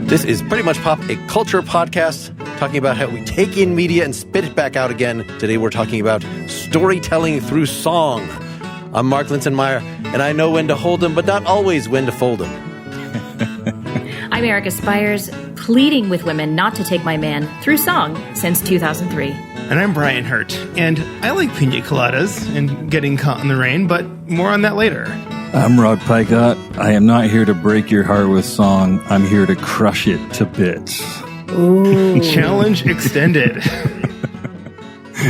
This is Pretty Much Pop, a culture podcast talking about how we take in media and spit it back out again. Today we're talking about storytelling through song. I'm Mark Linsenmeyer, and I know when to hold them, but not always when to fold them. I'm Erica Spires, pleading with women not to take my man through song since 2003. And I'm Brian Hurt, and I like pina coladas and getting caught in the rain, but more on that later. I'm Rod Picott. I am not here to break your heart with song. I'm here to crush it to bits. Ooh. Challenge extended.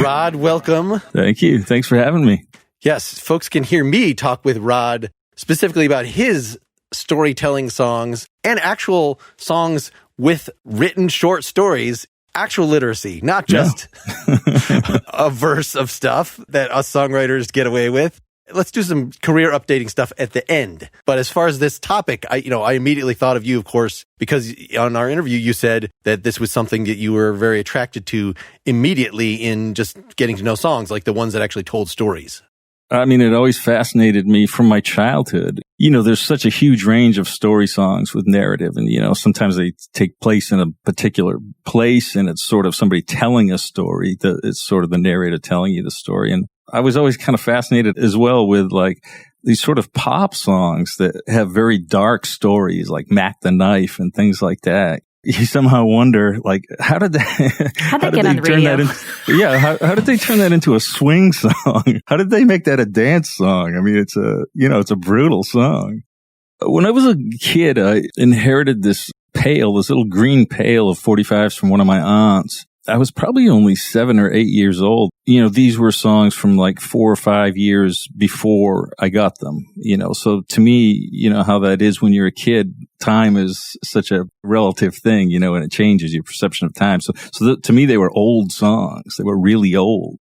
Rod, welcome. Thank you. Thanks for having me. Yes, folks can hear me talk with Rod specifically about his storytelling songs and actual songs with written short stories, actual literacy, not just a verse of stuff that us songwriters get away with. Let's do some career updating stuff at the end. But as far as this topic, I immediately thought of you, of course, because on our interview, you said that this was something that you were very attracted to immediately in just getting to know songs, like the ones that actually told stories. I mean, it always fascinated me from my childhood. There's such a huge range of story songs with narrative. And, sometimes they take place in a particular place and it's sort of somebody telling a story. It's sort of the narrator telling you the story. And I was always kind of fascinated as well with like these sort of pop songs that have very dark stories like Mac the Knife and things like that. You somehow wonder, like, how did they get on the radio? How did they turn that into a swing song? How did they make that a dance song? I mean, it's a brutal song. When I was a kid, I inherited this little green pail of 45s from one of my aunts. I was probably only 7 or 8 years old. These were songs from like 4 or 5 years before I got them, So to me, how that is when you're a kid, time is such a relative thing, and it changes your perception of time. So to me, they were old songs. They were really old.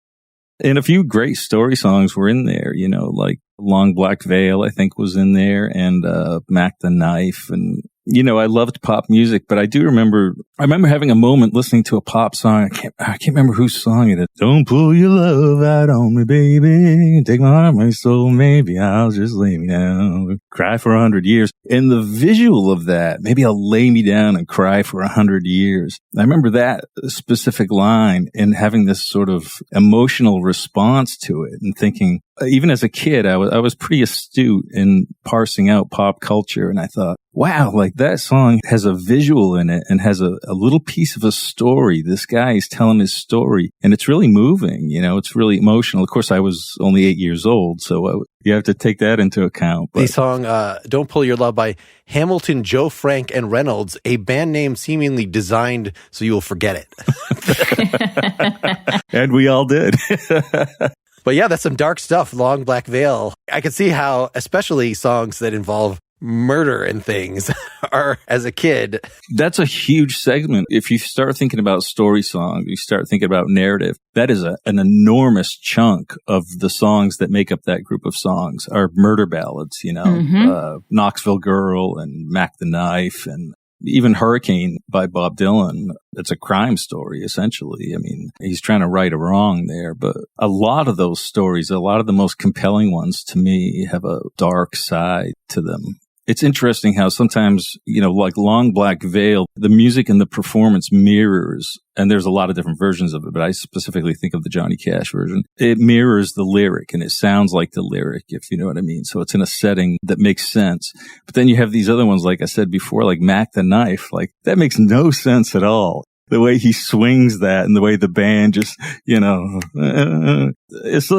And a few great story songs were in there, like Long Black Veil, I think was in there, and Mac the Knife. And, I loved pop music, but I remember having a moment listening to a pop song. I can't remember whose song it is. Don't pull your love out on me, baby. Take my heart, my soul, maybe I'll just lay me down. Cry for 100 years. And the visual of that, maybe I'll lay me down and cry for 100 years. I remember that specific line and having this sort of emotional response to it and thinking, even as a kid, I was pretty astute in parsing out pop culture. And I thought, wow, like that song has a visual in it and has a little piece of a story. This guy is telling his story and it's really moving. It's really emotional. Of course, I was only 8 years old. So you have to take that into account. But the song, Don't Pull Your Love by Hamilton, Joe Frank, and Reynolds, a band name seemingly designed so you will forget it. And we all did. But yeah, that's some dark stuff, Long Black Veil. I can see how, especially songs that involve murder and things are, as a kid. That's a huge segment. If you start thinking about story songs, you start thinking about narrative, that is an enormous chunk of the songs that make up that group of songs are murder ballads, Knoxville Girl and Mac the Knife and even Hurricane by Bob Dylan. It's a crime story, essentially. I mean, he's trying to right a wrong there, but a lot of those stories, a lot of the most compelling ones to me have a dark side to them. It's interesting how sometimes, like Long Black Veil, the music and the performance mirrors, and there's a lot of different versions of it, but I specifically think of the Johnny Cash version. It mirrors the lyric and it sounds like the lyric, if you know what I mean. So it's in a setting that makes sense. But then you have these other ones, like I said before, like Mac the Knife, like that makes no sense at all. The way he swings that and the way the band just, so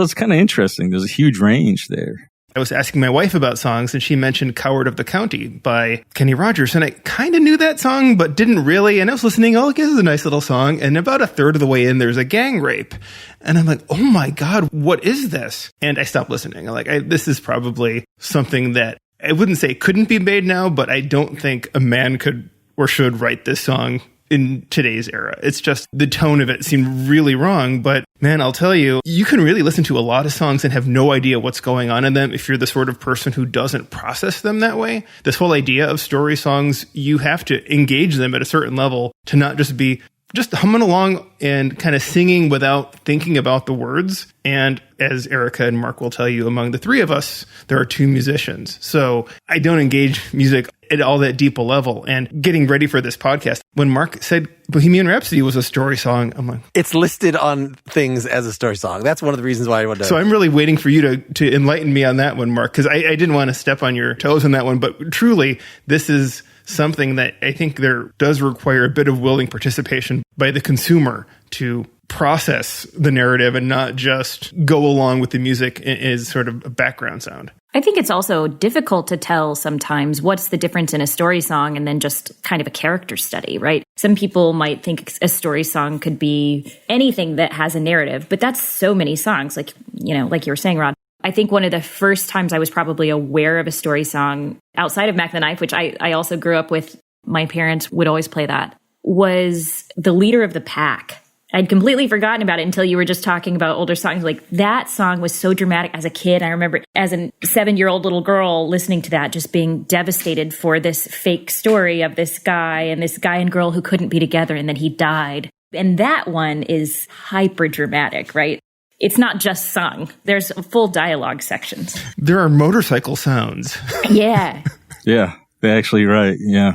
it's kind of interesting. There's a huge range there. I was asking my wife about songs, and she mentioned Coward of the County by Kenny Rogers, and I kind of knew that song, but didn't really, and I was listening, this is a nice little song, and about a third of the way in, there's a gang rape, and I'm like, oh my God, what is this? And I stopped listening. I'm like, this is probably something that I wouldn't say couldn't be made now, but I don't think a man could or should write this song in today's era. It's just the tone of it seemed really wrong, but man, I'll tell you, you can really listen to a lot of songs and have no idea what's going on in them if you're the sort of person who doesn't process them that way. This whole idea of story songs, you have to engage them at a certain level to not just be just humming along and kind of singing without thinking about the words. And as Erica and Mark will tell you, among the three of us, there are two musicians. So I don't engage music at all that deep a level. And getting ready for this podcast, when Mark said Bohemian Rhapsody was a story song, I'm like, it's listed on things as a story song. That's one of the reasons why I wanted to. So I'm really waiting for you to enlighten me on that one, Mark, because I didn't want to step on your toes on that one. But truly, this is something that I think there does require a bit of willing participation by the consumer to process the narrative and not just go along with the music as sort of a background sound. I think it's also difficult to tell sometimes what's the difference in a story song and then just kind of a character study, right? Some people might think a story song could be anything that has a narrative, but that's so many songs, like you were saying, Rod. I think one of the first times I was probably aware of a story song outside of Mac the Knife, which I also grew up with, my parents would always play that, was The Leader of the Pack. I'd completely forgotten about it until you were just talking about older songs. Like, that song was so dramatic as a kid. I remember as a 7-year-old little girl listening to that, just being devastated for this fake story of this guy and girl who couldn't be together, and then he died. And that one is hyper dramatic, right? It's not just sung. There's full dialogue sections. There are motorcycle sounds. Yeah. Yeah, actually, right. Yeah.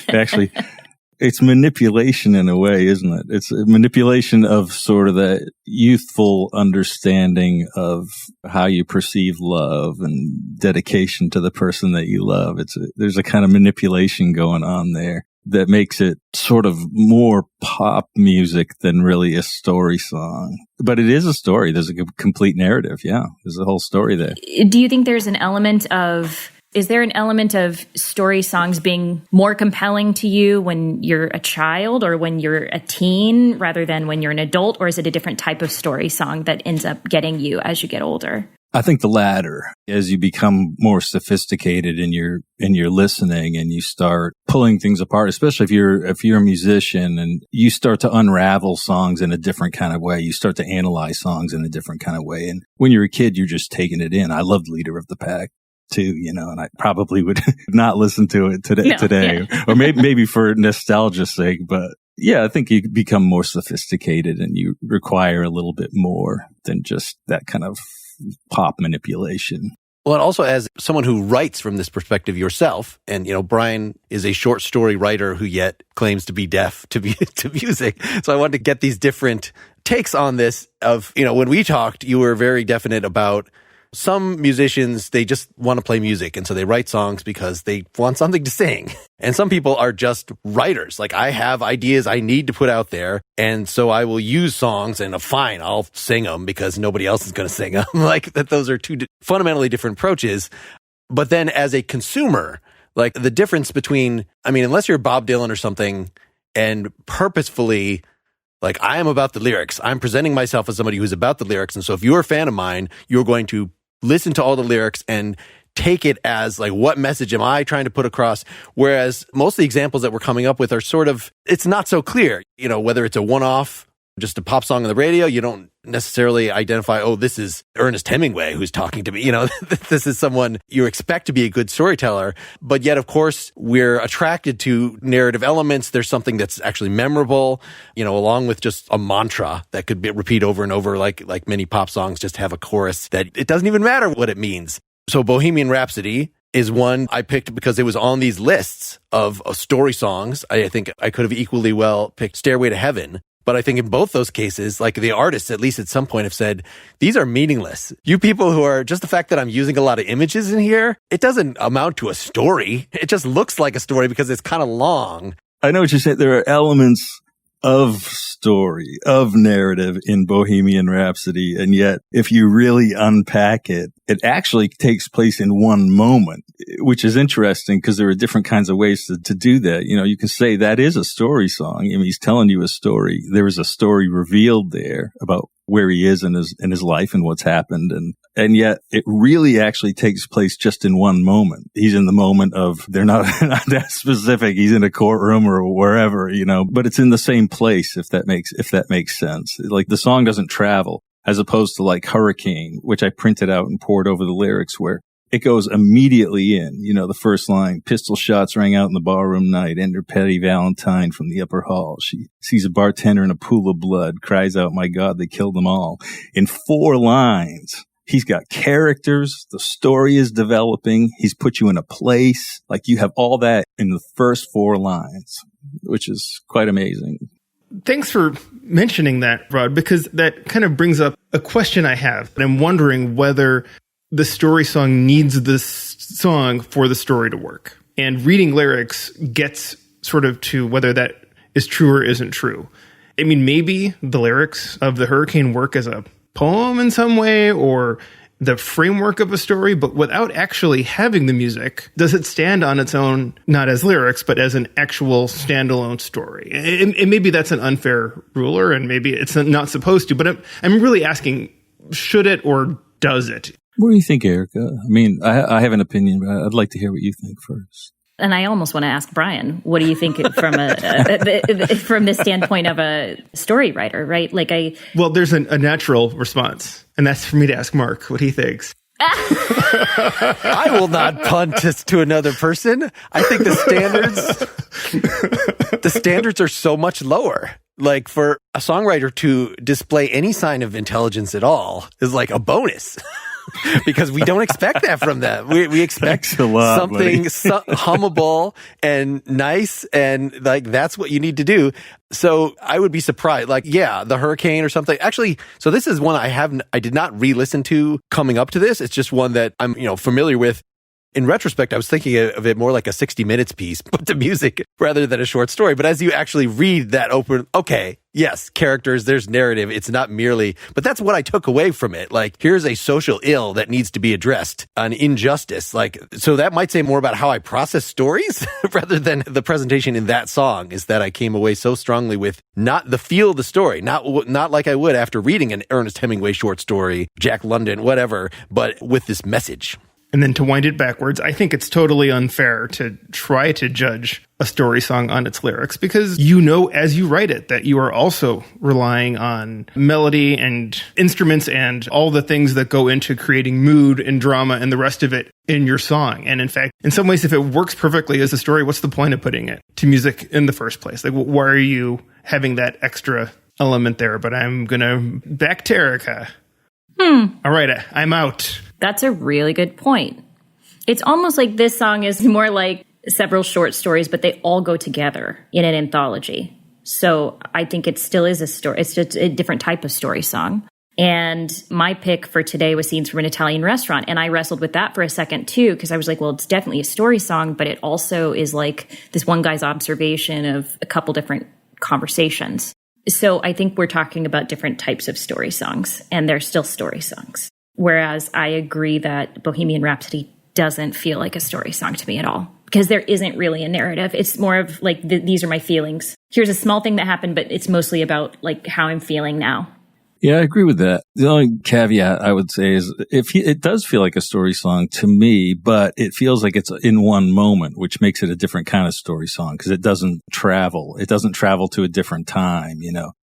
Actually, it's manipulation in a way, isn't it? It's a manipulation of sort of that youthful understanding of how you perceive love and dedication to the person that you love. There's a kind of manipulation going on there that makes it sort of more pop music than really a story song. But it is a story. There's a complete narrative. Yeah, there's a whole story there. Do you think there's is there an element of story songs being more compelling to you when you're a child or when you're a teen rather than when you're an adult? Or is it a different type of story song that ends up getting you as you get older? I think the latter. As you become more sophisticated in your listening and you start pulling things apart, especially if you're a musician and you start to unravel songs in a different kind of way, you start to analyze songs in a different kind of way. And when you're a kid, you're just taking it in. I loved Leader of the Pack too, and I probably would not listen to it today, yeah. Or maybe for nostalgia's sake, but yeah, I think you become more sophisticated and you require a little bit more than just that kind of pop manipulation. Well, and also as someone who writes from this perspective yourself, and, Brian is a short story writer who yet claims to be deaf to music. So I wanted to get these different takes on this of, when we talked, you were very definite about some musicians, they just want to play music. And so they write songs because they want something to sing. And some people are just writers. Like, I have ideas I need to put out there. And so I will use songs and fine, I'll sing them because nobody else is going to sing them. Like, that those are two fundamentally different approaches. But then as a consumer, like, the difference between, unless you're Bob Dylan or something and purposefully, like, I am about the lyrics, I'm presenting myself as somebody who's about the lyrics. And so if you're a fan of mine, you're going to listen to all the lyrics and take it as, like, what message am I trying to put across? Whereas most of the examples that we're coming up with are sort of, it's not so clear, whether it's a one-off, just a pop song on the radio, you don't necessarily identify, oh, this is Ernest Hemingway who's talking to me. This is someone you expect to be a good storyteller. But yet, of course, we're attracted to narrative elements. There's something that's actually memorable, along with just a mantra that could be repeat over and over, like many pop songs just have a chorus that it doesn't even matter what it means. So Bohemian Rhapsody is one I picked because it was on these lists of story songs. I think I could have equally well picked Stairway to Heaven. But I think in both those cases, like, the artists, at least at some point, have said, these are meaningless. You people who are, just the fact that I'm using a lot of images in here, it doesn't amount to a story. It just looks like a story because it's kind of long. I know what you're saying. There are elements of story, of narrative in Bohemian Rhapsody. And yet, if you really unpack it, it actually takes place in one moment, which is interesting because there are different kinds of ways to do that. You can say that is a story song. He's telling you a story. There is a story revealed there about where he is in his life and what's happened. And yet it really actually takes place just in one moment. He's in the moment of, they're not that specific. He's in a courtroom or wherever, but it's in the same place, if that makes sense. Like, the song doesn't travel, as opposed to like Hurricane, which I printed out and poured over the lyrics, where it goes immediately in. You know, the first line, pistol shots rang out in the ballroom night. Enter Petty Valentine from the upper hall. She sees a bartender in a pool of blood, cries out, my God, they killed them all. In 4 lines, he's got characters. The story is developing. He's put you in a place. Like, you have all that in the first 4 lines, which is quite amazing. Thanks for mentioning that, Rod, because that kind of brings up a question I have. And I'm wondering whether the story song needs this song for the story to work. And reading lyrics gets sort of to whether that is true or isn't true. I mean, maybe the lyrics of The Hurricane work as a poem in some way, or the framework of a story, but without actually having the music, does it stand on its own, not as lyrics, but as an actual standalone story? And maybe that's an unfair ruler, and maybe it's not supposed to, but I'm really asking, should it or does it? What do you think, Erica? I mean, I have an opinion, but I'd like to hear what you think first. And I almost want to ask Brian, what do you think from from the standpoint of a story writer, right? Well, there's a natural response, and that's for me to ask Mark what he thinks. I will not punt this to another person. I think the standards are so much lower. Like, for a songwriter to display any sign of intelligence at all is like a bonus. Because we don't expect that from them. We expect something hummable and nice, and like, that's what you need to do. So I would be surprised. Like, yeah, The Hurricane or something. Actually, so this is one I did not re-listen to coming up to this. It's just one that I'm, familiar with. In retrospect, I was thinking of it more like a 60 Minutes piece, but the music rather than a short story. But as you actually read that okay, yes, characters, there's narrative. It's not merely, but that's what I took away from it. Like, here's a social ill that needs to be addressed, an injustice. Like, so that might say more about how I process stories rather than the presentation in that song, is that I came away so strongly with not the feel of the story, not like I would after reading an Ernest Hemingway short story, Jack London, whatever, but with this message. And then to wind it backwards, I think it's totally unfair to try to judge a story song on its lyrics, because you know as you write it that you are also relying on melody and instruments and all the things that go into creating mood and drama and the rest of it in your song. And in fact, in some ways, if it works perfectly as a story, what's the point of putting it to music in the first place? Like, why are you having that extra element there? But I'm going to back to Erica. All right, I'm out. That's a really good point. It's almost like this song is more like several short stories, but they all go together in an anthology. So I think it still is a story. It's just a different type of story song. And my pick for today was Scenes from an Italian Restaurant. And I wrestled with that for a second too, because I was like, well, it's definitely a story song, but it also is like this one guy's observation of a couple different conversations. So I think we're talking about different types of story songs, and they're still story songs. Whereas I agree that Bohemian Rhapsody doesn't feel like a story song to me at all, because there isn't really a narrative. It's more of like, these are my feelings. Here's a small thing that happened, but it's mostly about like how I'm feeling now. Yeah, I agree with that. The only caveat I would say is it does feel like a story song to me, but it feels like it's in one moment, which makes it a different kind of story song, because it doesn't travel. It doesn't travel to a different time,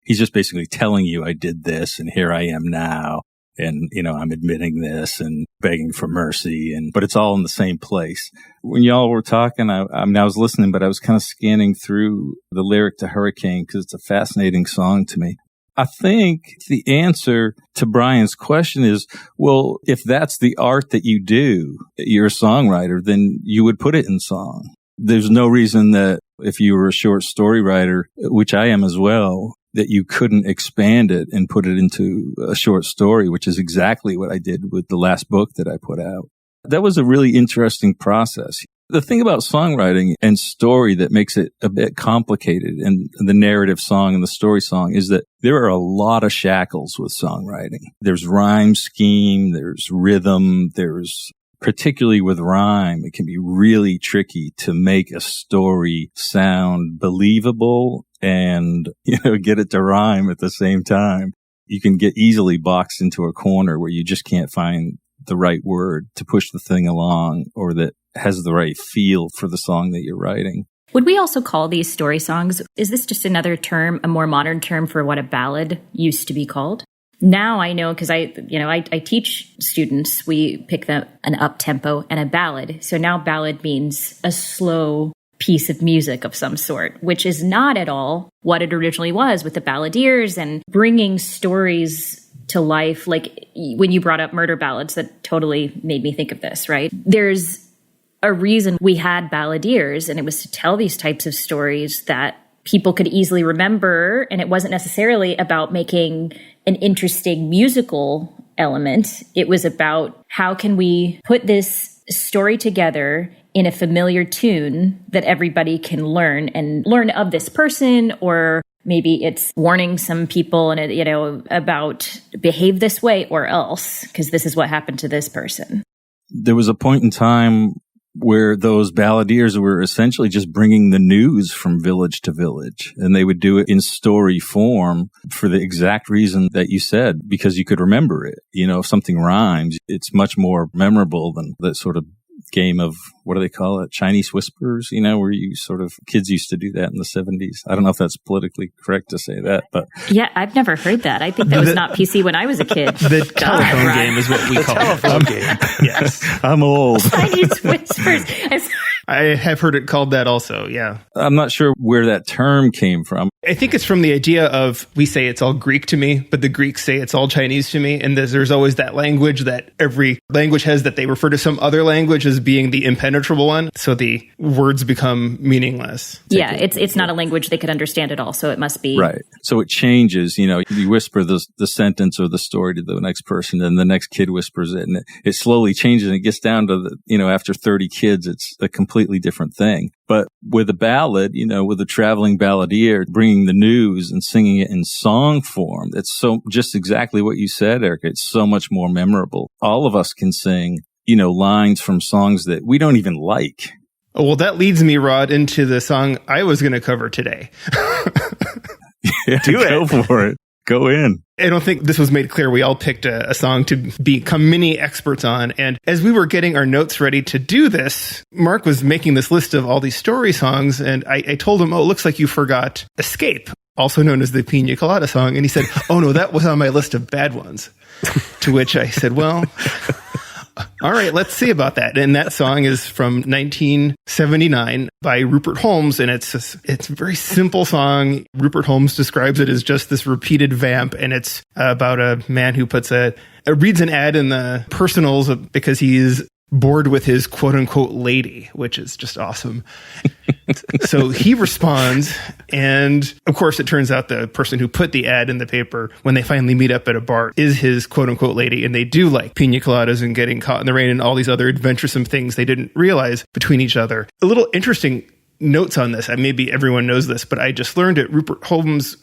He's just basically telling you, I did this and here I am now. And, I'm admitting this and begging for mercy, but it's all in the same place. When y'all were talking, I was listening, but I was kind of scanning through the lyric to Hurricane because it's a fascinating song to me. I think the answer to Brian's question is, well, if that's the art that you do, you're a songwriter, then you would put it in song. There's no reason that if you were a short story writer, which I am as well, that you couldn't expand it and put it into a short story, which is exactly what I did with the last book that I put out. That was a really interesting process. The thing about songwriting and story that makes it a bit complicated, and the narrative song and the story song, is that there are a lot of shackles with songwriting. There's rhyme scheme, there's rhythm, there's, particularly with rhyme, it can be really tricky to make a story sound believable and, get it to rhyme at the same time. You can get easily boxed into a corner where you just can't find the right word to push the thing along, or that has the right feel for the song that you're writing. Would we also call these story songs? Is this just another term, a more modern term for what a ballad used to be called? Now I know, because I teach students, we pick an up tempo and a ballad. So now ballad means a slow piece of music of some sort, which is not at all what it originally was with the balladeers and bringing stories to life. Like when you brought up murder ballads, that totally made me think of this, right? There's a reason we had balladeers, and it was to tell these types of stories that people could easily remember. And it wasn't necessarily about making an interesting musical element. It was about how can we put this story together in a familiar tune that everybody can learn and learn of this person, or maybe it's warning some people and about behave this way or else, because this is what happened to this person. There was a point in time where those balladeers were essentially just bringing the news from village to village. And they would do it in story form for the exact reason that you said, because you could remember it. If something rhymes, it's much more memorable than that sort of game of, what do they call it? Chinese whispers, where you sort of, kids used to do that in the 70s. I don't know if that's politically correct to say that, but. Yeah, I've never heard that. I think that was not PC when I was a kid. The telephone game is what we call it. Telephone game. Yes. I'm old. Chinese whispers. I have heard it called that also, yeah. I'm not sure where that term came from. I think it's from the idea of, we say it's all Greek to me, but the Greeks say it's all Chinese to me. And there's always that language that every language has, that they refer to some other language as being the impenetrable one. So the words become meaningless. Yeah, it's not a language they could understand at all. So it must be. Right. So it changes, you whisper the sentence or the story to the next person, and the next kid whispers it, and it slowly changes, and it gets down to after 30 kids, it's a completely different thing. But with a ballad, with a traveling balladeer bringing the news and singing it in song form, it's so just exactly what you said, Erica. It's so much more memorable. All of us can sing, lines from songs that we don't even like. Oh, well, that leads me, Rod, into the song I was going to cover today. Do it. Go for it. Go in. I don't think this was made clear. We all picked a song to become mini experts on. And as we were getting our notes ready to do this, Mark was making this list of all these story songs. And I told him, it looks like you forgot Escape, also known as the Pina Colada song. And he said, oh, no, that was on my list of bad ones. To which I said, well, all right, let's see about that. And that song is from 1979 by Rupert Holmes, and it's a very simple song. Rupert Holmes describes it as just this repeated vamp, and it's about a man who reads an ad in the personals because he's bored with his quote-unquote lady, which is just awesome. So he responds, and of course it turns out the person who put the ad in the paper, when they finally meet up at a bar, is his quote-unquote lady, and they do like pina coladas and getting caught in the rain and all these other adventuresome things they didn't realize between each other. A little interesting notes on this, maybe everyone knows this, but I just learned it. Rupert Holmes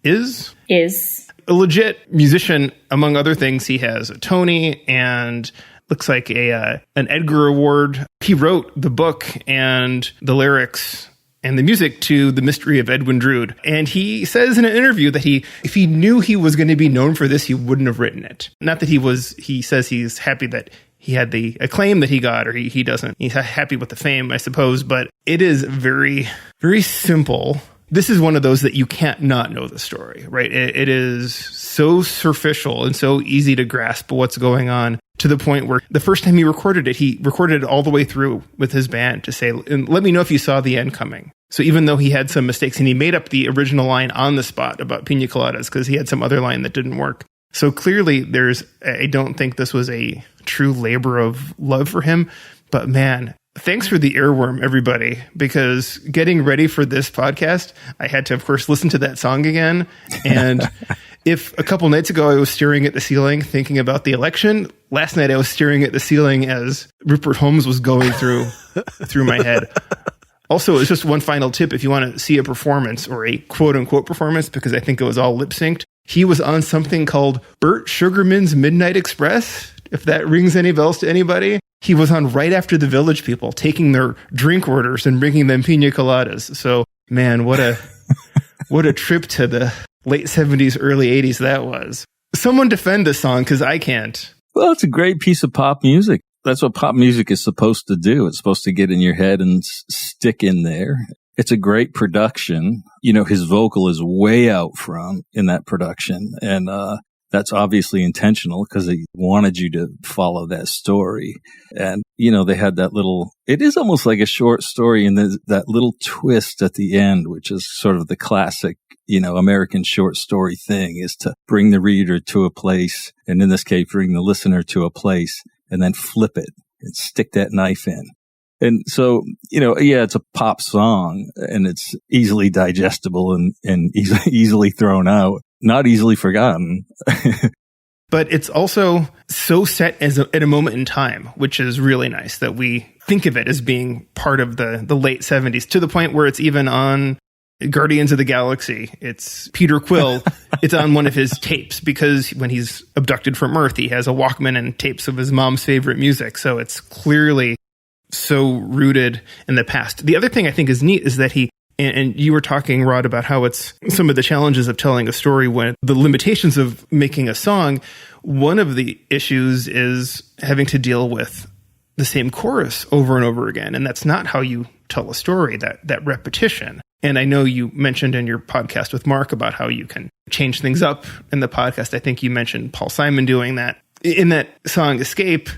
is a legit musician. Among other things, he has a Tony and looks like an Edgar Award. He wrote the book and the lyrics and the music to The Mystery of Edwin Drood. And he says in an interview that if he knew he was going to be known for this, he wouldn't have written it. Not that he says he's happy that he had the acclaim that he got, or he doesn't. He's happy with the fame, I suppose, but it is very, very simple. This is one of those that you can't not know the story, right? It is so superficial and so easy to grasp what's going on, to the point where the first time he recorded it all the way through with his band to say, and let me know if you saw the end coming. So even though he had some mistakes, and he made up the original line on the spot about pina coladas because he had some other line that didn't work. So clearly I don't think this was a true labor of love for him, but man, thanks for the earworm, everybody, because getting ready for this podcast, I had to, of course, listen to that song again. And if a couple nights ago I was staring at the ceiling thinking about the election, last night I was staring at the ceiling as Rupert Holmes was going through my head. Also, it's just one final tip. If you want to see a performance, or a quote-unquote performance, because I think it was all lip-synced, he was on something called Burt Sugarman's Midnight Express, if that rings any bells to anybody. He was on right after the Village People, taking their drink orders and bringing them pina coladas. So, man, what a trip to the late 70s, early 80s that was. Someone defend this song, because I can't. Well, it's a great piece of pop music. That's what pop music is supposed to do. It's supposed to get in your head and stick in there. It's a great production. His vocal is way out front in that production. And that's obviously intentional because they wanted you to follow that story. And, they had that it is almost like a short story, and there's that little twist at the end, which is sort of the classic, American short story thing, is to bring the reader to a place, and in this case, bring the listener to a place, and then flip it and stick that knife in. And so, it's a pop song, and it's easily digestible and easily thrown out, not easily forgotten. But it's also so set at a moment in time, which is really nice that we think of it as being part of the late 70s, to the point where it's even on Guardians of the Galaxy. It's Peter Quill. It's on one of his tapes, because when he's abducted from Earth, he has a Walkman and tapes of his mom's favorite music. So it's clearly so rooted in the past. The other thing I think is neat is that and you were talking, Rod, about how it's some of the challenges of telling a story, when the limitations of making a song. One of the issues is having to deal with the same chorus over and over again. And that's not how you tell a story, that repetition. And I know you mentioned in your podcast with Mark about how you can change things up in the podcast. I think you mentioned Paul Simon doing that. In that song, Escape,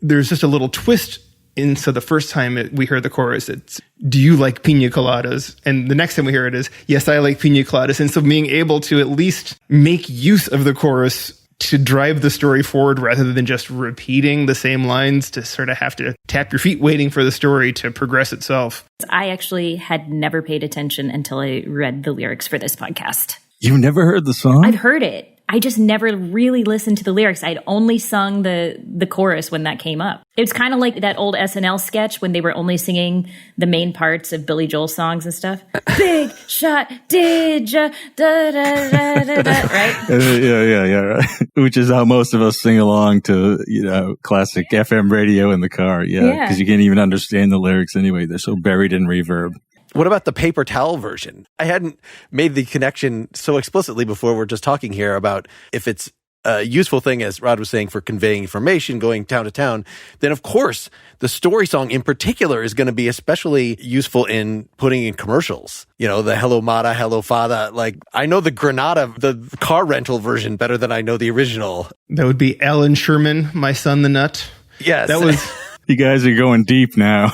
there's just a little twist. And so the first time we hear the chorus, it's, do you like pina coladas? And the next time we hear it is, yes, I like pina coladas. And so being able to at least make use of the chorus to drive the story forward, rather than just repeating the same lines to sort of have to tap your feet waiting for the story to progress itself. I actually had never paid attention until I read the lyrics for this podcast. You've never heard the song? I've heard it. I just never really listened to the lyrics. I'd only sung the chorus when that came up. It was kind of like that old SNL sketch when they were only singing the main parts of Billy Joel songs and stuff. Big shot, did ya, da da da da da, right? Yeah, right. Which is how most of us sing along to, classic FM radio in the car. Yeah, because you can't even understand the lyrics anyway. They're so buried in reverb. What about the paper towel version? I hadn't made the connection so explicitly before. We're just talking here about if it's a useful thing, as Rod was saying, for conveying information, going town to town, then of course the story song in particular is going to be especially useful in putting in commercials. The Hello Mata, Hello Fada. Like, I know the Granada, the car rental version better than I know the original. That would be Alan Sherman, My Son the Nut. Yes. That was... You guys are going deep now.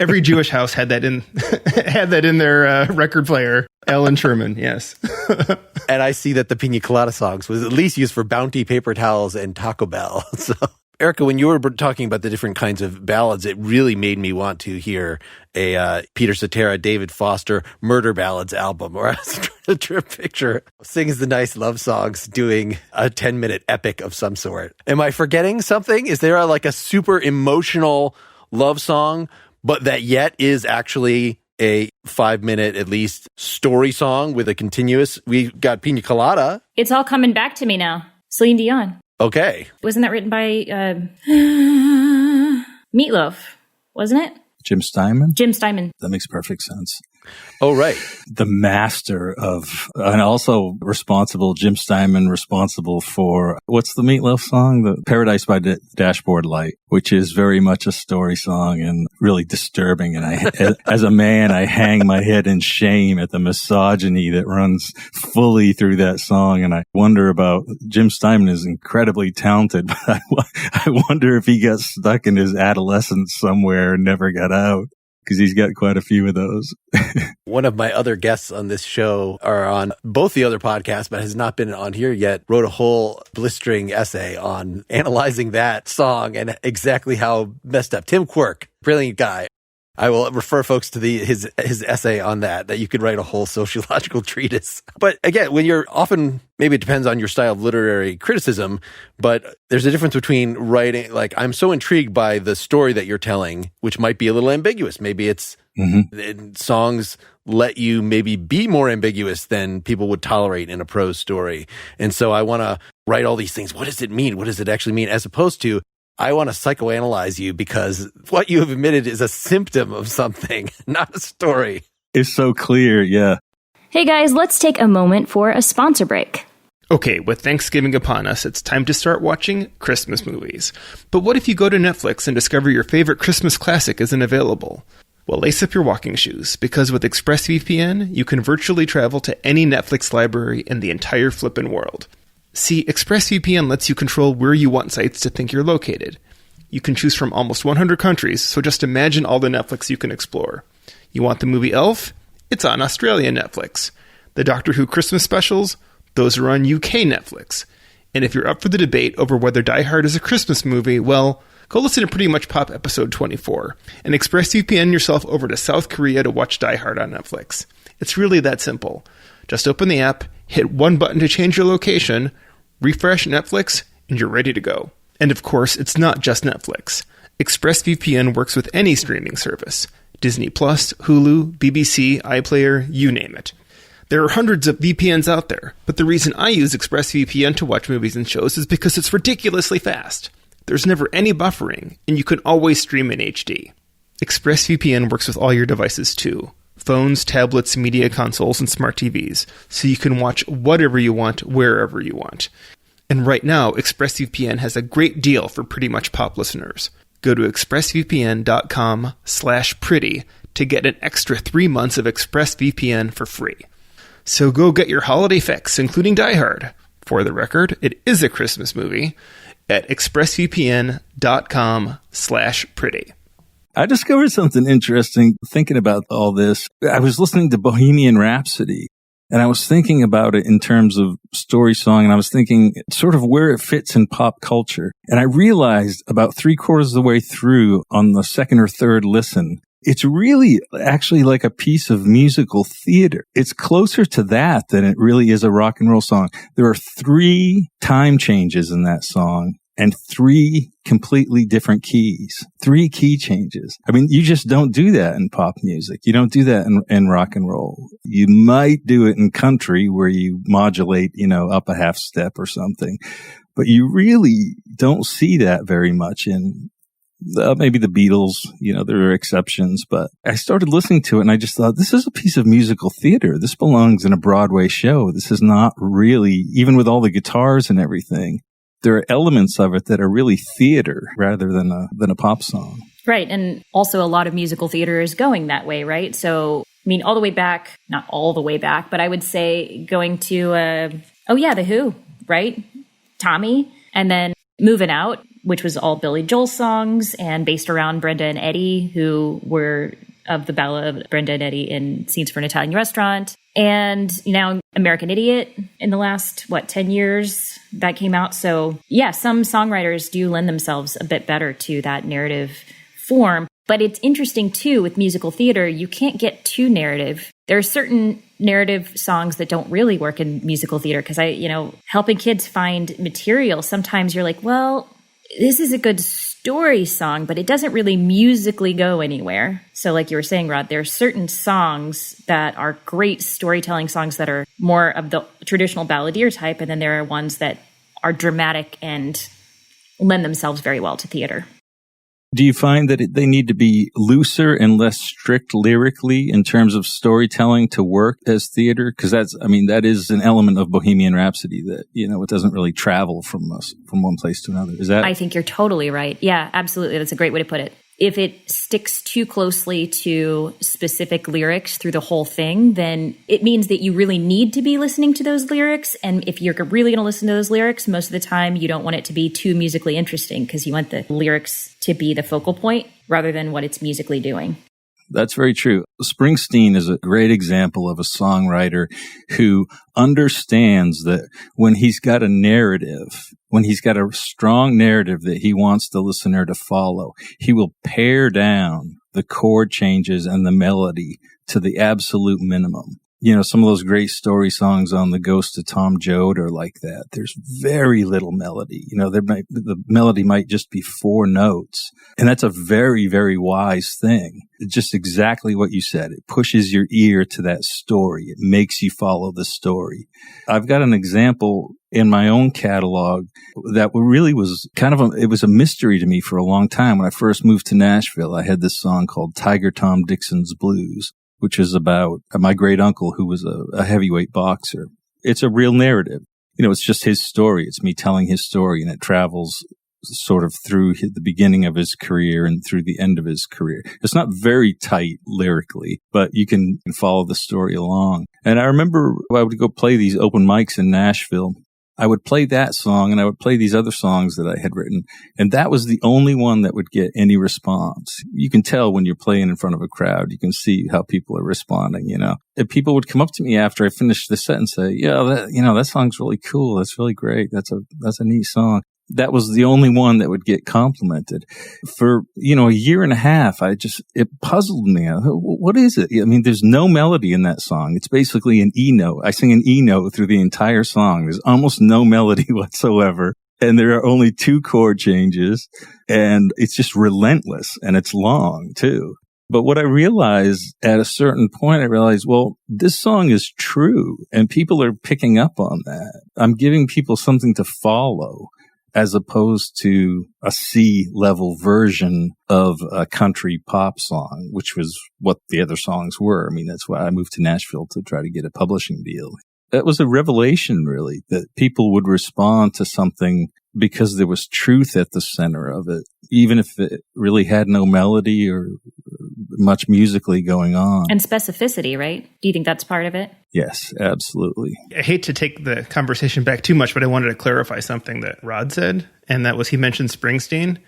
Every Jewish house had that in their record player. Alan Sherman, yes. And I see that the Pina Colada songs was at least used for Bounty paper towels and Taco Bell. So, Erica, when you were talking about the different kinds of ballads, it really made me want to hear a Peter Cetera, David Foster Murder Ballads album, where I was trying to picture sings the nice love songs doing a 10-minute epic of some sort. Am I forgetting something? Is there a super emotional love song, but that yet is actually a 5-minute, at least, story song with a continuous? We got Pina Colada. It's all coming back to me now. Celine Dion. Okay. Wasn't that written by Meatloaf? Wasn't it? Jim Steinman? Jim Steinman. That makes perfect sense. Oh, right. The master of, and also Jim Steinman responsible for, what's the Meatloaf song? The Paradise by Dashboard Light, which is very much a story song and really disturbing. And as a man, I hang my head in shame at the misogyny that runs fully through that song. And I wonder about, Jim Steinman is incredibly talented, but I wonder if he got stuck in his adolescence somewhere and never got out, because he's got quite a few of those. One of my other guests on this show, or on both the other podcasts, but has not been on here yet, wrote a whole blistering essay on analyzing that song and exactly how messed up. Tim Quirk, brilliant guy. I will refer folks to his essay on that you could write a whole sociological treatise. But again, when you're often, maybe it depends on your style of literary criticism, but there's a difference between writing, I'm so intrigued by the story that you're telling, which might be a little ambiguous. Maybe it's songs let you maybe be more ambiguous than people would tolerate in a prose story. And so I want to write all these things. What does it mean? What does it actually mean? As opposed to, I want to psychoanalyze you because what you have admitted is a symptom of something, not a story. It's so clear, yeah. Hey guys, let's take a moment for a sponsor break. Okay, with Thanksgiving upon us, it's time to start watching Christmas movies. But what if you go to Netflix and discover your favorite Christmas classic isn't available? Well, lace up your walking shoes, because with ExpressVPN, you can virtually travel to any Netflix library in the entire flippin' world. See, ExpressVPN lets you control where you want sites to think you're located. You can choose from almost 100 countries, so just imagine all the Netflix you can explore. You want the movie Elf? It's on Australian Netflix. The Doctor Who Christmas specials? Those are on UK Netflix. And if you're up for the debate over whether Die Hard is a Christmas movie, well, go listen to Pretty Much Pop episode 24 and ExpressVPN yourself over to South Korea to watch Die Hard on Netflix. It's really that simple. Just open the app, hit one button to change your location, refresh Netflix, and you're ready to go. And of course, it's not just Netflix. ExpressVPN works with any streaming service. Disney+, Hulu, BBC, iPlayer, you name it. There are hundreds of VPNs out there, but the reason I use ExpressVPN to watch movies and shows is because it's ridiculously fast. There's never any buffering, and you can always stream in HD. ExpressVPN works with all your devices too. Phones, tablets, media consoles, and smart TVs, so you can watch whatever you want, wherever you want. And right now, ExpressVPN has a great deal for Pretty Much Pop listeners. Go to expressvpn.com/pretty to get an extra 3 months of ExpressVPN for free. So go get your holiday fix, including Die Hard. For the record, it is a Christmas movie at expressvpn.com/pretty. I discovered something interesting thinking about all this. I was listening to Bohemian Rhapsody, and I was thinking about it in terms of story song, and I was thinking sort of where it fits in pop culture. And I realized about 3/4 of the way through on the second or third listen, it's really actually like a piece of musical theater. It's closer to that than it really is a rock and roll song. There are 3 time changes in that song and 3 completely different keys, 3 key changes. I mean, you just don't do that in pop music. You don't do that in rock and roll. You might do it in country where you modulate, up a half step or something, but you really don't see that very much in maybe the Beatles, there are exceptions, but I started listening to it and I just thought, this is a piece of musical theater. This belongs in a Broadway show. This is not really, even with all the guitars and everything, there are elements of it that are really theater rather than a pop song. Right. And also a lot of musical theater is going that way, right? So, all the way back, not all the way back, but I would say going to, The Who, right? Tommy, and then Moving Out, which was all Billy Joel songs and based around Brenda and Eddie, who were of the ballad of Brenda and Eddie in Scenes for an Italian Restaurant. And now American Idiot in the last, 10 years that came out. So yeah, some songwriters do lend themselves a bit better to that narrative form. But it's interesting too with musical theater, you can't get too narrative. There are certain narrative songs that don't really work in musical theater because helping kids find material, sometimes you're like, well, this is a good story song, but it doesn't really musically go anywhere. So like you were saying, Rod, there are certain songs that are great storytelling songs that are more of the traditional balladeer type, and then there are ones that are dramatic and lend themselves very well to theater. Do you find that they need to be looser and less strict lyrically in terms of storytelling to work as theater? Because that is an element of Bohemian Rhapsody that, it doesn't really travel from one place to another. Is that? I think you're totally right. Yeah, absolutely. That's a great way to put it. If it sticks too closely to specific lyrics through the whole thing, then it means that you really need to be listening to those lyrics. And if you're really going to listen to those lyrics, most of the time you don't want it to be too musically interesting because you want the lyrics to be the focal point rather than what it's musically doing. That's very true. Springsteen is a great example of a songwriter who understands that when he's got a narrative, when he's got a strong narrative that he wants the listener to follow, he will pare down the chord changes and the melody to the absolute minimum. Some of those great story songs on The Ghost of Tom Joad are like that. There's very little melody. The melody might just be 4 notes. And that's a very, very wise thing. It's just exactly what you said. It pushes your ear to that story. It makes you follow the story. I've got an example in my own catalog that really was it was a mystery to me for a long time. When I first moved to Nashville, I had this song called Tiger Tom Dixon's Blues, which is about my great uncle who was a heavyweight boxer. It's a real narrative. It's just his story. It's me telling his story, and it travels sort of through the beginning of his career and through the end of his career. It's not very tight lyrically, but you can follow the story along. And I remember I would go play these open mics in Nashville, I would play that song and I would play these other songs that I had written. And that was the only one that would get any response. You can tell when you're playing in front of a crowd, you can see how people are responding, you know. And people would come up to me after I finished the set and say, yeah, that song's really cool. That's really great. That's a neat song. That was the only one that would get complimented. For, a year and a half, it puzzled me. What is it? I mean, there's no melody in that song. It's basically an E note. I sing an E note through the entire song. There's almost no melody whatsoever. And there are only 2 chord changes, and it's just relentless, and it's long too. But what I realized at a certain point, well, this song is true, and people are picking up on that. I'm giving people something to follow, as opposed to a C-level version of a country pop song, which was what the other songs were. I mean, that's why I moved to Nashville to try to get a publishing deal. That was a revelation, really, that people would respond to something because there was truth at the center of it, even if it really had no melody or much musically going on. And specificity, right? Do you think that's part of it? Yes, absolutely. I hate to take the conversation back too much, but I wanted to clarify something that Rod said, and that was he mentioned Springsteen.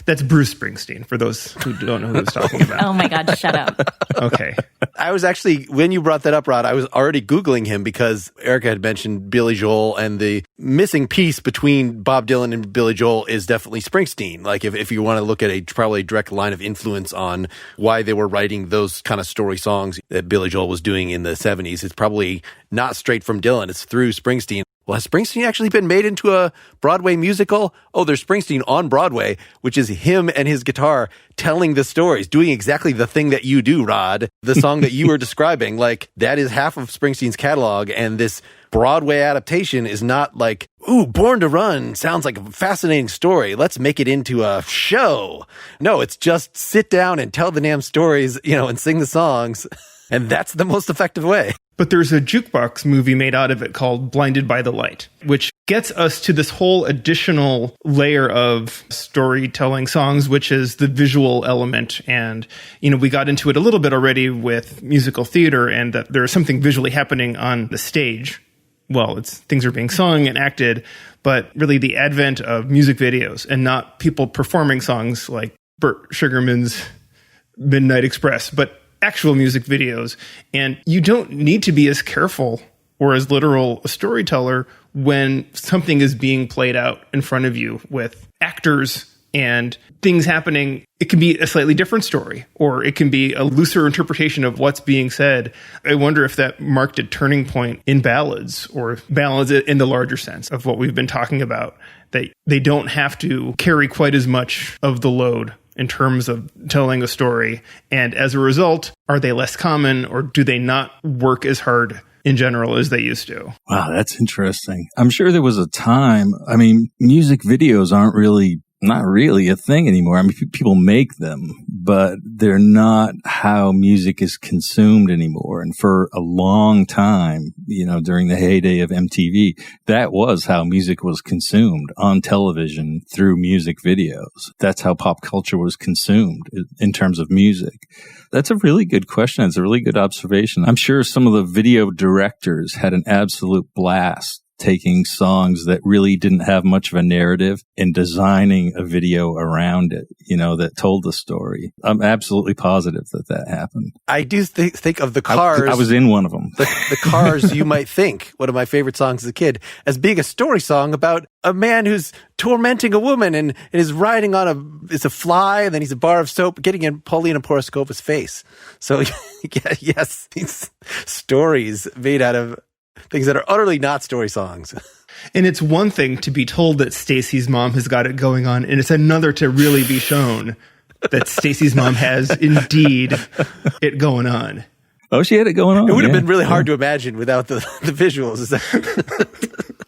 That's Bruce Springsteen, for those who don't know who he's talking about. Oh my God, shut up. Okay. I was actually, when you brought that up, Rod, I was already Googling him because Erica had mentioned Billy Joel, and the missing piece between Bob Dylan and Billy Joel is definitely Springsteen. Like if you want to look at probably a direct line of influence on why they were writing those kind of story songs that Billy Joel was doing in the 70s, it's probably not straight from Dylan. It's through Springsteen. Well, has Springsteen actually been made into a Broadway musical? Oh, there's Springsteen on Broadway, which is him and his guitar telling the stories, doing exactly the thing that you do, Rod. The song that you were describing, like that is half of Springsteen's catalog. And this Broadway adaptation is not like, ooh, Born to Run sounds like a fascinating story. Let's make it into a show. No, it's just sit down and tell the damn stories, and sing the songs. And that's the most effective way. But there's a jukebox movie made out of it called Blinded by the Light, which gets us to this whole additional layer of storytelling songs, which is the visual element. And, we got into it a little bit already with musical theater, and that there's something visually happening on the stage. Well, things are being sung and acted, but really the advent of music videos and not people performing songs like Burt Sugarman's Midnight Express, but actual music videos. And you don't need to be as careful or as literal a storyteller when something is being played out in front of you with actors and things happening. It can be a slightly different story, or it can be a looser interpretation of what's being said. I wonder if that marked a turning point in ballads, or ballads in the larger sense of what we've been talking about, that they don't have to carry quite as much of the load in terms of telling a story. And as a result, are they less common, or do they not work as hard in general as they used to? Wow, that's interesting. I'm sure there was a time, music videos aren't not really a thing anymore. People make them, but they're not how music is consumed anymore. And for a long time, during the heyday of MTV, that was how music was consumed on television through music videos. That's how pop culture was consumed in terms of music. That's a really good question. It's a really good observation. I'm sure some of the video directors had an absolute blast taking songs that really didn't have much of a narrative and designing a video around it, that told the story. I'm absolutely positive that happened. I do think of the Cars. I was in one of them. The Cars, you might think, one of my favorite songs as a kid, as being a story song about a man who's tormenting a woman and is riding on it's a fly, and then he's a bar of soap getting in Paulina Poroscopa's face. So, yes, these stories made out of things that are utterly not story songs. And it's one thing to be told that Stacy's mom has got it going on, and it's another to really be shown that Stacy's mom has indeed it going on. Oh, she had it going on. It would have been really hard to imagine without the visuals.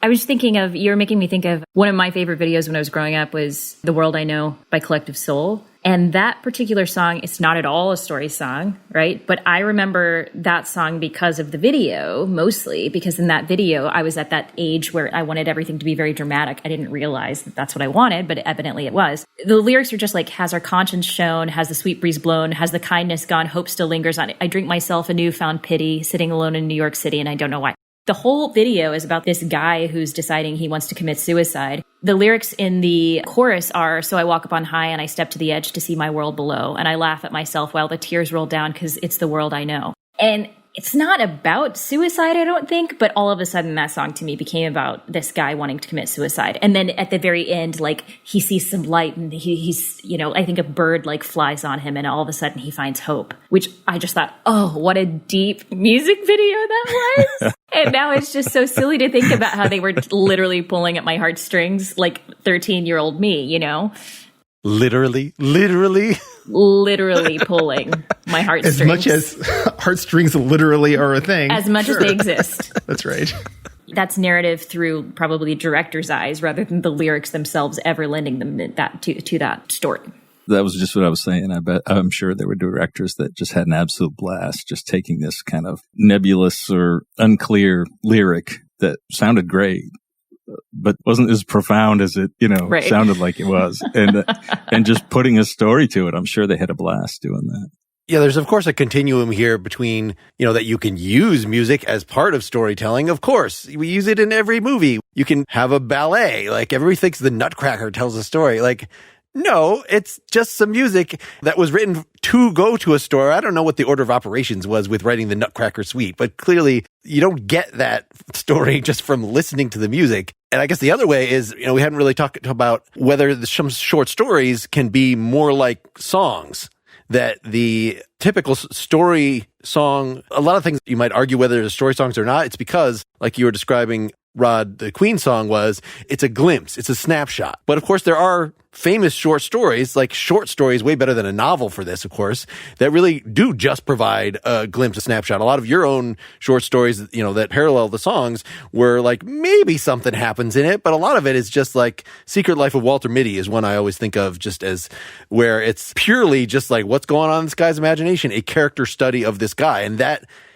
I was thinking you're making me think of one of my favorite videos when I was growing up was The World I Know by Collective Soul. And that particular song, it's not at all a story song, right? But I remember that song because of the video, mostly, because in that video, I was at that age where I wanted everything to be very dramatic. I didn't realize that that's what I wanted, but evidently it was. The lyrics are just like, has our conscience shone, has the sweet breeze blown, has the kindness gone, hope still lingers on it. I drink myself a newfound pity, sitting alone in New York City, and I don't know why. The whole video is about this guy who's deciding he wants to commit suicide. The lyrics in the chorus are, "So I walk up on high and I step to the edge to see my world below. And I laugh at myself while the tears roll down because it's the world I know." And it's not about suicide, I don't think, but all of a sudden that song to me became about this guy wanting to commit suicide. And then at the very end, like, he sees some light and he's, I think a bird like flies on him and all of a sudden he finds hope, which I just thought, oh, what a deep music video that was. And now it's just so silly to think about how they were literally pulling at my heartstrings like 13-year-old me, Literally pulling my heartstrings. As much as heartstrings literally are a thing. As much as they exist. That's right. That's narrative through probably director's eyes rather than the lyrics themselves ever lending them to that story. That was just what I was saying. I'm sure there were directors that just had an absolute blast just taking this kind of nebulous or unclear lyric that sounded great, but wasn't as profound as it, right. sounded like it was. And just putting a story to it. I'm sure they had a blast doing that. Yeah, there's of course a continuum here between, that you can use music as part of storytelling. Of course, we use it in every movie. You can have a ballet. Like, everybody thinks the Nutcracker tells a story. Like, no, it's just some music that was written to go to a store. I don't know what the order of operations was with writing the Nutcracker Suite, but clearly you don't get that story just from listening to the music. And I guess the other way is, we hadn't really talked about whether some short stories can be more like songs. That the typical story song, a lot of things you might argue whether they're story songs or not. It's because, like you were describing, Rod, the Queen song was, it's a glimpse, it's a snapshot. But of course, there are famous short stories, like short stories, way better than a novel for this, of course, that really do just provide a glimpse, a snapshot. A lot of your own short stories, that parallel the songs were like, maybe something happens in it, but a lot of it is just like Secret Life of Walter Mitty is one I always think of just as where it's purely just like what's going on in this guy's imagination, a character study of this guy. And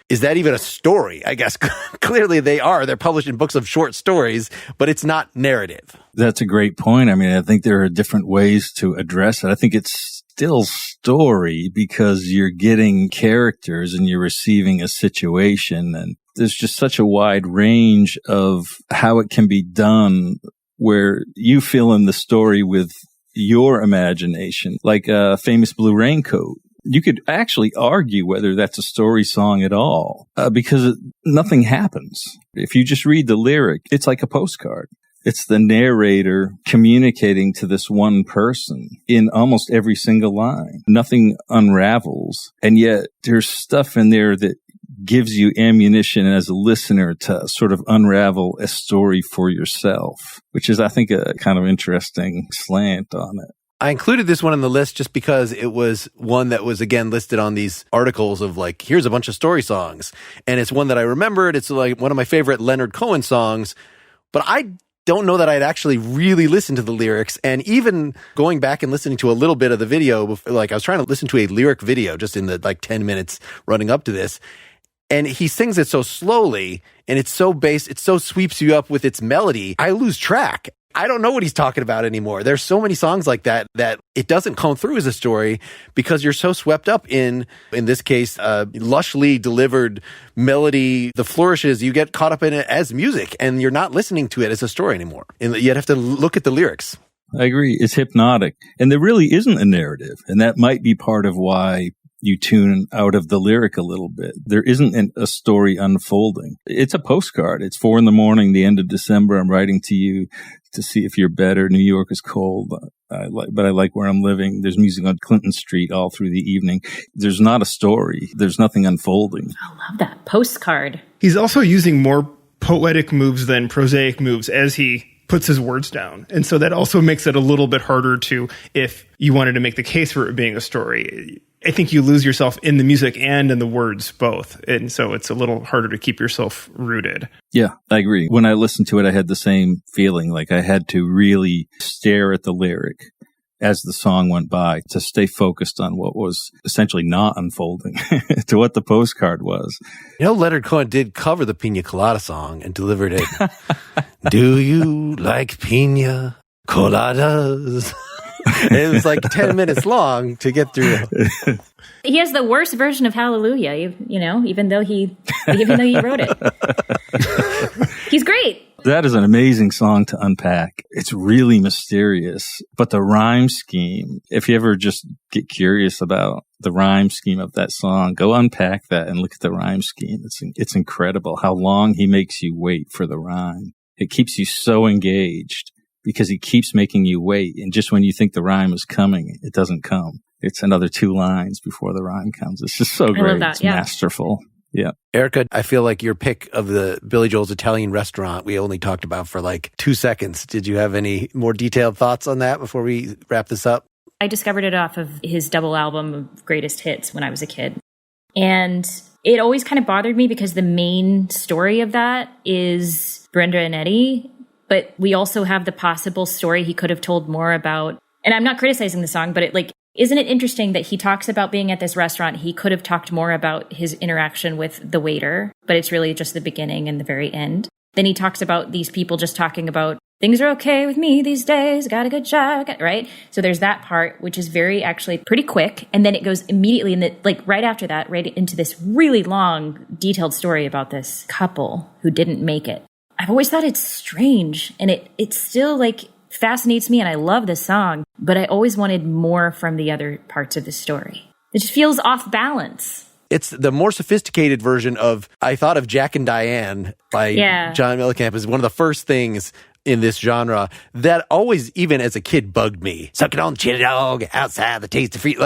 is that even a story? I guess clearly they're published in books of short stories, but it's not narrative. That's a great point. I mean, I think there are different ways to address it. I think it's still story because you're getting characters and you're receiving a situation. And there's just such a wide range of how it can be done where you fill in the story with your imagination, like a Famous Blue Raincoat. You could actually argue whether that's a story song at all, because nothing happens. If you just read the lyric, it's like a postcard. It's the narrator communicating to this one person in almost every single line. Nothing unravels. And yet there's stuff in there that gives you ammunition as a listener to sort of unravel a story for yourself, which is, I think, a kind of interesting slant on it. I included this one on the list just because it was one that was, again, listed on these articles of like, here's a bunch of story songs. And it's one that I remembered. It's like one of my favorite Leonard Cohen songs. But I don't know that I'd actually really listened to the lyrics. And even going back and listening to a little bit of the video, like I was trying to listen to a lyric video just in the like 10 minutes running up to this. And he sings it so slowly and it's so bass, it so sweeps you up with its melody. I lose track. I don't know what he's talking about anymore. There's so many songs like that it doesn't come through as a story because you're so swept up in this case, lushly delivered melody, the flourishes, you get caught up in it as music and you're not listening to it as a story anymore. And you'd have to look at the lyrics. I agree. It's hypnotic. And there really isn't a narrative. And that might be part of why you tune out of the lyric a little bit. There isn't a story unfolding. It's a postcard. It's 4 a.m, the end of December. I'm writing to you to see if you're better. New York is cold, but I like where I'm living. There's music on Clinton Street all through the evening. There's not a story. There's nothing unfolding. I love that postcard. He's also using more poetic moves than prosaic moves as he puts his words down. And so that also makes it a little bit harder to, if you wanted to make the case for it being a story, I think you lose yourself in the music and in the words both. And so it's a little harder to keep yourself rooted. Yeah, I agree. When I listened to it, I had the same feeling. Like I had to really stare at the lyric as the song went by to stay focused on what was essentially not unfolding to what the postcard was. Leonard Cohen did cover the Pina Colada song and delivered it. Do you like pina coladas? It was like 10 minutes long to get through. He has the worst version of Hallelujah, even though he wrote it. He's great. That is an amazing song to unpack. It's really mysterious, but the rhyme scheme, if you ever just get curious about the rhyme scheme of that song, go unpack that and look at the rhyme scheme. It's incredible how long he makes you wait for the rhyme. It keeps you so engaged because he keeps making you wait. And just when you think the rhyme is coming, it doesn't come. It's another 2 lines before the rhyme comes. It's just so great. I love that. It's masterful. Yeah. Erica, I feel like your pick of the Billy Joel's Italian Restaurant, we only talked about for like 2 seconds. Did you have any more detailed thoughts on that before we wrap this up? I discovered it off of his double album of greatest hits when I was a kid. And it always kind of bothered me because the main story of that is Brenda and Eddie. But we also have the possible story he could have told more about. And I'm not criticizing the song, but isn't it interesting that he talks about being at this restaurant? He could have talked more about his interaction with the waiter, but it's really just the beginning and the very end. Then he talks about these people just talking about things are okay with me these days, got a good job, right? So there's that part, which is actually pretty quick. And then it goes immediately right after that, right into this really long, detailed story about this couple who didn't make it. I've always thought it's strange, and it still fascinates me, and I love the song, but I always wanted more from the other parts of the story. It just feels off balance. It's the more sophisticated version of, I thought of Jack and Diane by John Mellencamp as one of the first things in this genre that always, even as a kid, bugged me. Sucking on chili dog, outside the taste of free.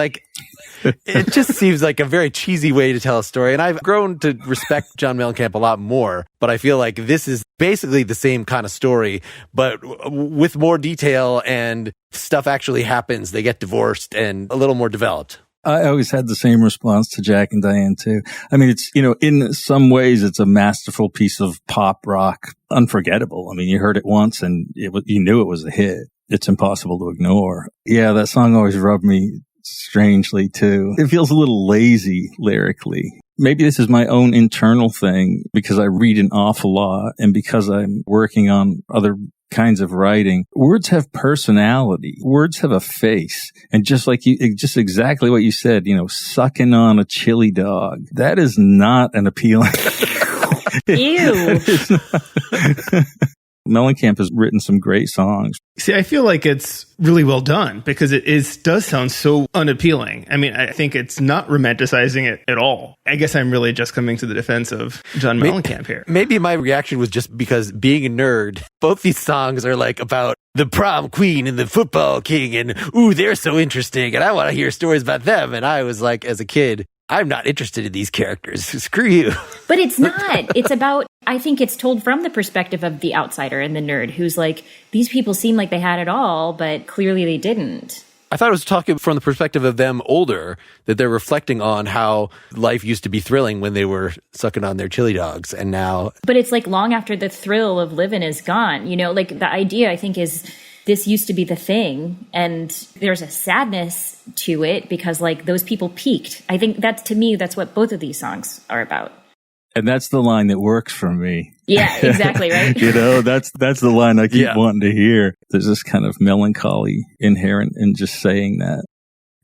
It just seems like a very cheesy way to tell a story. And I've grown to respect John Mellencamp a lot more, but I feel like this is basically the same kind of story, but with more detail and stuff actually happens. They get divorced and a little more developed. I always had the same response to Jack and Diane too. I mean, it's, in some ways it's a masterful piece of pop rock, unforgettable. I mean, you heard it once and you knew it was a hit. It's impossible to ignore. Yeah, that song always rubbed me strangely too. It feels a little lazy lyrically. Maybe this is my own internal thing because I read an awful lot and because I'm working on other kinds of writing. Words have personality. Words have a face. And just exactly what you said, sucking on a chili dog. That is not an appealing. Ew. Mellencamp has written some great songs. See, I feel like it's really well done because it does sound so unappealing. I mean, I think it's not romanticizing it at all. I guess I'm really just coming to the defense of John Mellencamp here. Maybe my reaction was just because, being a nerd, both these songs are about the prom queen and the football king and, ooh, they're so interesting and I want to hear stories about them. And I was as a kid, I'm not interested in these characters. Screw you. But it's not. It's about, I think it's told from the perspective of the outsider and the nerd who's these people seem like they had it all, but clearly they didn't. I thought it was talking from the perspective of them older, that they're reflecting on how life used to be thrilling when they were sucking on their chili dogs. And now. But it's long after the thrill of living is gone. The idea, I think, is this used to be the thing. And there's a sadness to it because those people peaked. I think to me, that's what both of these songs are about. And that's the line that works for me. Yeah, exactly, right? That's the line I keep wanting to hear. There's this kind of melancholy inherent in just saying that.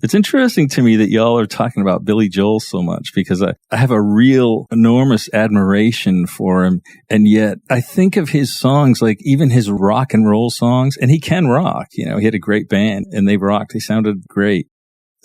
It's interesting to me that y'all are talking about Billy Joel so much because I have a real enormous admiration for him. And yet I think of his songs, even his rock and roll songs, and he can rock. He had a great band and they rocked. They sounded great.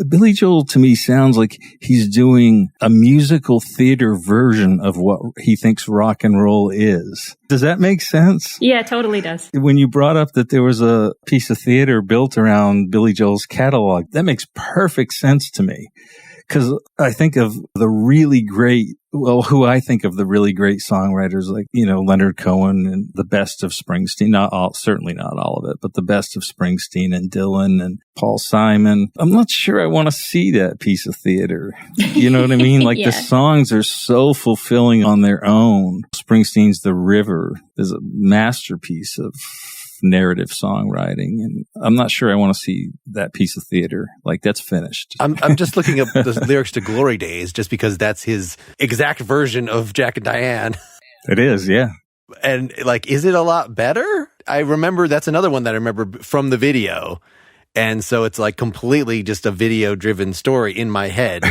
Billy Joel to me sounds like he's doing a musical theater version of what he thinks rock and roll is. Does that make sense? Yeah, it totally does. When you brought up that there was a piece of theater built around Billy Joel's catalog, that makes perfect sense to me. Because I think of the really great, who I think of the really great songwriters Leonard Cohen and the best of Springsteen, certainly not all of it, but the best of Springsteen and Dylan and Paul Simon. I'm not sure I want to see that piece of theater. You know what I mean? The songs are so fulfilling on their own. Springsteen's The River is a masterpiece of narrative songwriting, and I'm not sure I want to see that piece of theater. That's finished. I'm just looking up the lyrics to Glory Days just because that's his exact version of Jack and Diane. It is, yeah. And is it a lot better? I remember that's another one that I remember from the video. And so it's like completely just a video driven story in my head.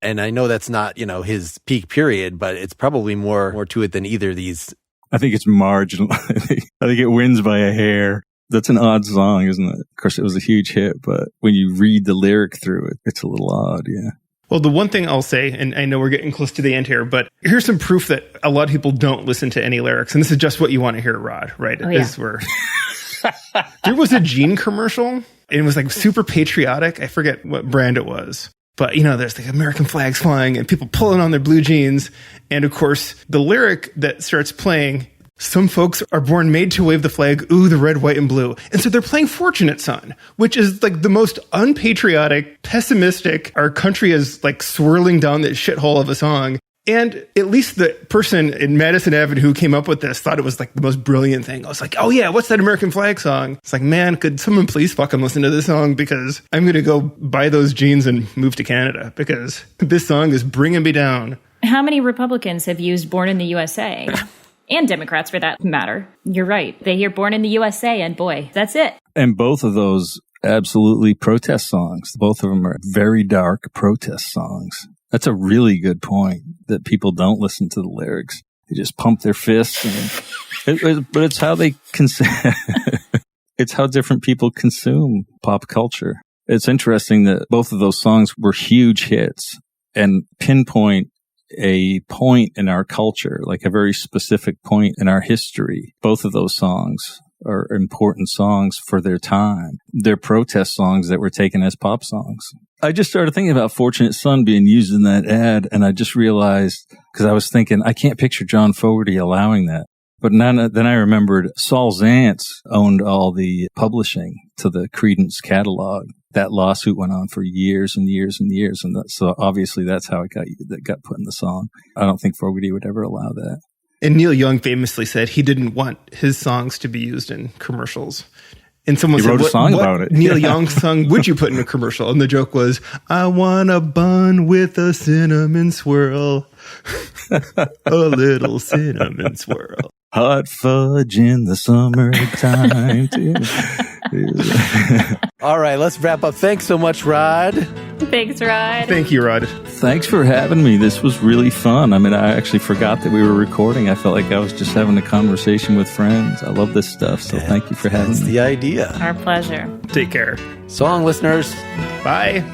And I know that's not, his peak period, but it's probably more to it than either of these. I think it's marginal. I think it wins by a hair. That's an odd song, isn't it? Of course, it was a huge hit, but when you read the lyric through it, it's a little odd, yeah. Well, the one thing I'll say, and I know we're getting close to the end here, but here's some proof that a lot of people don't listen to any lyrics. And this is just what you want to hear, Rod, right? Oh, yeah. There was a Gene commercial, and it was like super patriotic. I forget what brand it was. But, there's like American flags flying and people pulling on their blue jeans. And of course, the lyric that starts playing, some folks are born made to wave the flag, ooh, the red, white, and blue. And so they're playing Fortunate Son, which is like the most unpatriotic, pessimistic, our country is like swirling down this shithole of a song. And at least the person in Madison Avenue who came up with this thought it was like the most brilliant thing. I was like, oh yeah, what's that American flag song? It's like, man, could someone please fucking listen to this song? Because I'm going to go buy those jeans and move to Canada because this song is bringing me down. How many Republicans have used Born in the USA? And Democrats, for that matter. You're right. They hear Born in the USA, and boy, that's it. And both of those absolutely protest songs. Both of them are very dark protest songs. That's a really good point, that people don't listen to the lyrics. They just pump their fists. But it's how they it's how different people consume pop culture. It's interesting that both of those songs were huge hits and pinpoint a point in our culture, like a very specific point in our history. Both of those songs are important songs for their time. They're protest songs that were taken as pop songs. I just started thinking about Fortunate Son being used in that ad, and I just realized, because I was thinking, I can't picture John Fogerty allowing that. But then I remembered Saul Zaentz owned all the publishing to the Creedence catalog. That lawsuit went on for years and years and years, and so obviously that's how it got put in the song. I don't think Fogerty would ever allow that. And Neil Young famously said he didn't want his songs to be used in commercials. And someone he said, wrote a song about it. Neil Young song would you put in a commercial? And the joke was, I want a bun with a cinnamon swirl. A little cinnamon swirl. Hot fudge in the summertime. All right, let's wrap up. Thanks so much, Rod. Thanks, Rod. Thank you, Rod. Thanks for having me. This was really fun. I mean, I actually forgot that we were recording. I felt like I was just having a conversation with friends. I love this stuff, so thank you for having me. That's the idea. Our pleasure. Take care. Song listeners. Bye.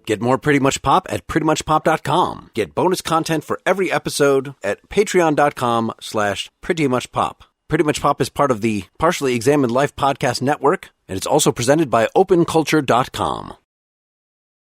Get more Pretty Much Pop at prettymuchpop.com. Get bonus content for every episode at patreon.com/prettymuchpop. Pretty Much Pop is part of the Partially Examined Life podcast network, and it's also presented by openculture.com.